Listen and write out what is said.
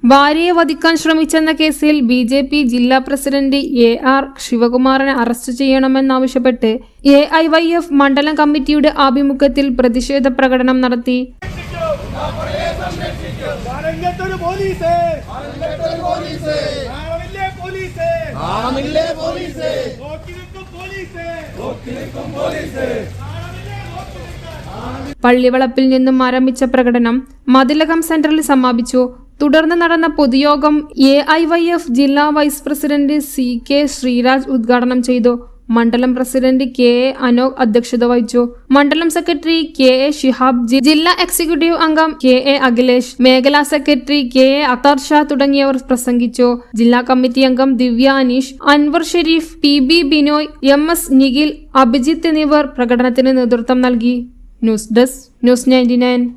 ഭാര്യയെ വധിക്കാൻ ശ്രമിച്ചെന്ന കേസിൽ BJP ജില്ലാ പ്രസിഡന്റ് AR ശിവകുമാറിനെ അറസ്റ്റ് ചെയ്യണമെന്നാവശ്യപ്പെട്ട് AIYF മണ്ഡലം കമ്മിറ്റിയുടെ ആഭിമുഖ്യത്തിൽ പ്രതിഷേധ പ്രകടനം നടത്തി. പള്ളിവളപ്പിൽ നിന്നും ആരംഭിച്ച പ്രകടനം മതിലകം സെന്ററിൽ സമാപിച്ചു. തുടർന്ന് നടന്ന പൊതുയോഗം AIYF ജില്ലാ വൈസ് പ്രസിഡന്റ് CK ശ്രീരാജ് ഉദ്ഘാടനം ചെയ്തു. മണ്ഡലം പ്രസിഡന്റ് KA അനോക് അധ്യക്ഷത വഹിച്ചു. മണ്ഡലം സെക്രട്ടറി KA ഷിഹാബ്, ജില്ലാ എക്സിക്യൂട്ടീവ് അംഗം KA അഖിലേഷ്, മേഖലാ സെക്രട്ടറി KA അത്താർ ഷാ തുടങ്ങിയവർ പ്രസംഗിച്ചു. ജില്ലാ കമ്മിറ്റി അംഗം ദിവ്യ അനീഷ്, അൻവർ ഷെരീഫ്, PB ബിനോയ്, MS നിഖിൽ, അഭിജിത്ത് എന്നിവർ പ്രകടനത്തിന് നേതൃത്വം നൽകി. News desk, News 99.